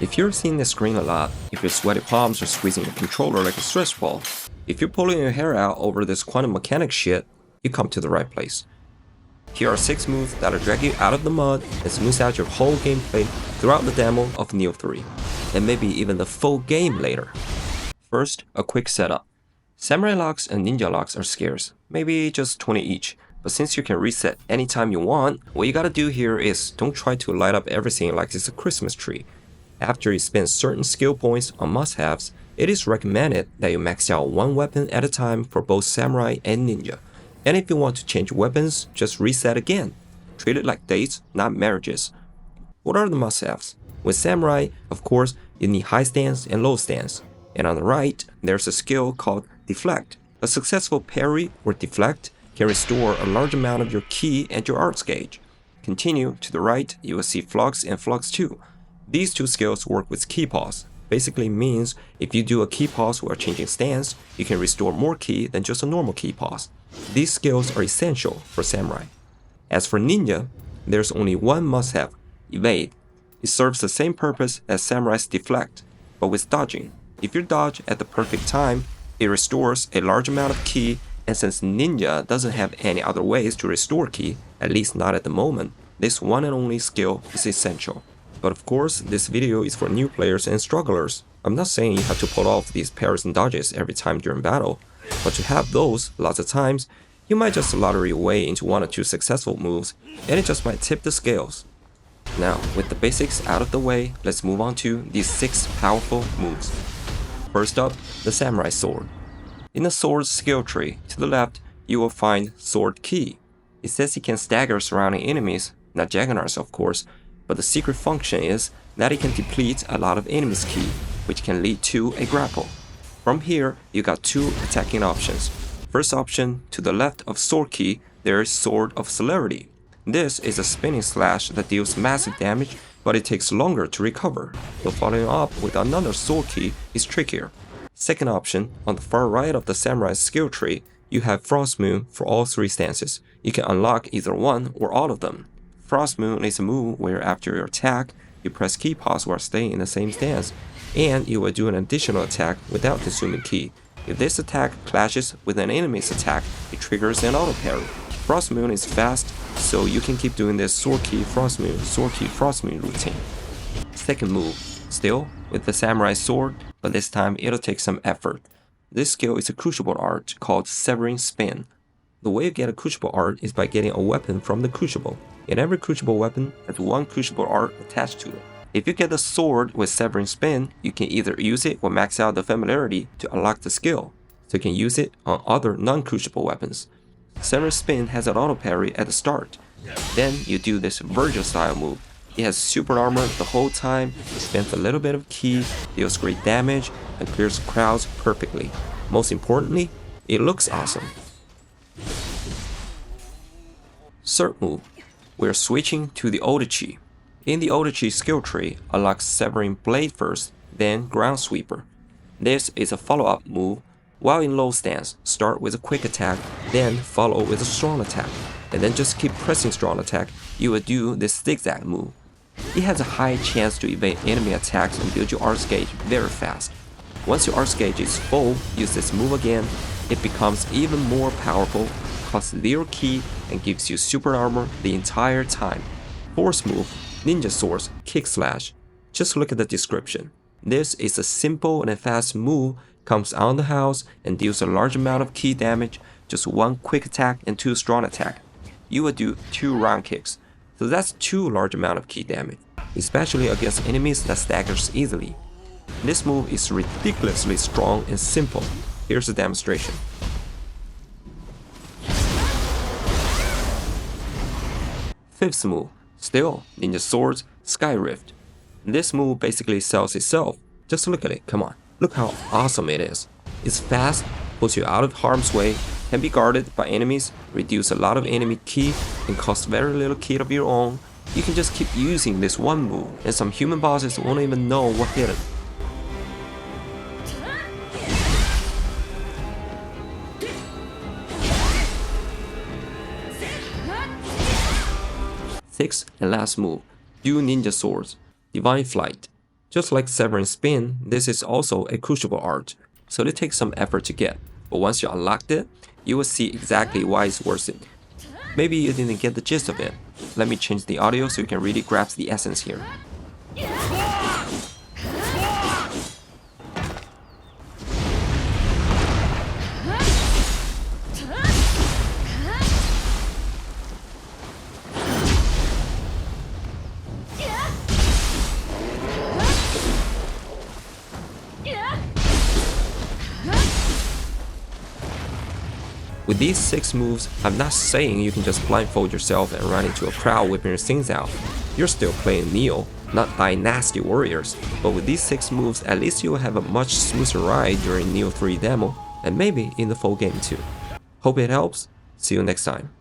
If you're seeing the screen a lot, if your sweaty palms are squeezing the controller like a stress ball, if you're pulling your hair out over this quantum mechanics shit, you come to the right place. Here are 6 moves that'll drag you out of the mud and smooth out your whole gameplay throughout the demo of Nioh 3, and maybe even the full game later. First, a quick setup. Samurai locks and ninja locks are scarce, maybe just 20 each, but since you can reset anytime you want, what you gotta do here is don't try to light up everything like it's a Christmas tree. After you spend certain skill points on must-haves, it is recommended that you max out one weapon at a time for both samurai and ninja. And if you want to change weapons, just reset again. Treat it like dates, not marriages. What are the must-haves? With samurai, of course, you need high stance and low stance. And on the right, there's a skill called deflect. A successful parry or deflect can restore a large amount of your ki and your arts gauge. Continue to the right, you will see flux and flux 2. These 2 skills work with ki pause. Basically means if you do a ki pause while changing stance, you can restore more ki than just a normal ki pause. These skills are essential for samurai. As for ninja, there's only one must-have, evade. It serves the same purpose as samurai's deflect, but with dodging. If you dodge at the perfect time, it restores a large amount of ki, and since ninja doesn't have any other ways to restore ki, at least not at the moment, this one and only skill is essential. But of course, this video is for new players and strugglers. I'm not saying you have to pull off these parries and dodges every time during battle, but to have those lots of times, you might just lottery your way into 1 or 2 successful moves, and it just might tip the scales. Now, with the basics out of the way, let's move on to these 6 powerful moves. First up, the samurai sword. In the sword's skill tree, to the left, you will find sword ki. It says it can stagger surrounding enemies, not Jaggernauts of course, but the secret function is that it can deplete a lot of enemies' ki, which can lead to a grapple. From here, you got 2 attacking options. First option, to the left of sword ki, there is Sword of Celerity. This is a spinning slash that deals massive damage, but it takes longer to recover, so following up with another sword ki is trickier. Second option, on the far right of the samurai's skill tree, you have Frost Moon for all 3 stances. You can unlock either one or all of them. Frost Moon is a move where after your attack, you press ki pause while staying in the same stance, and you will do an additional attack without consuming ki. If this attack clashes with an enemy's attack, it triggers an auto parry. Frost Moon is fast, so you can keep doing this sword ki Frost Moon, sword ki Frost Moon routine. Second move, still with the samurai sword, but this time it'll take some effort. This skill is a crucible art called Severing Spin. The way you get a crucible art is by getting a weapon from the crucible, and every crucible weapon has 1 crucible art attached to it. If you get the sword with Severing Spin, you can either use it or max out the familiarity to unlock the skill, so you can use it on other non-crucible weapons. Severing Spin has an auto parry at the start. Then you do this Virgil style move. It has super armor the whole time, it spends a little bit of ki, deals great damage, and clears crowds perfectly. Most importantly, it looks awesome. Third move, we're switching to the Odachi. In the Odachi skill tree, unlock Severing Blade first, then Ground Sweeper. This is a follow-up move. While in low stance, start with a quick attack, then follow with a strong attack, and then just keep pressing strong attack. You will do this zigzag move. It has a high chance to evade enemy attacks and build your arts gauge very fast. Once your arts gauge is full, use this move again. It becomes even more powerful, costs 0 ki, and gives you super armor the entire time. Fourth move, Ninja Sword's Kickslash. Just look at the description. This is a simple and fast move, comes on the house and deals a large amount of ki damage, just 1 quick attack and 2 strong attack. You will do 2 round kicks, so that's 2 large amount of ki damage, especially against enemies that staggers easily. This move is ridiculously strong and simple. Here's a demonstration. Fifth move, still Ninja Sword's Sky Rift. This move basically sells itself. Just look at it, come on. Look how awesome it is. It's fast, puts you out of harm's way, can be guarded by enemies, reduce a lot of enemy ki, and cost very little ki of your own. You can just keep using this one move, and some human bosses won't even know what hit it. Sixth and last move, do Ninja Swords, Divine Flight. Just like Severing Spin, this is also a crucible art, so it takes some effort to get, but once you unlocked it, you will see exactly why it's worth it. Maybe you didn't get the gist of it. Let me change the audio so you can really grasp the essence here. With these 6 moves, I'm not saying you can just blindfold yourself and run into a crowd whipping your things out. You're still playing Nioh, not Dynasty Warriors, but with these 6 moves, at least you will have a much smoother ride during Nioh 3 demo, and maybe in the full game too. Hope it helps, see you next time.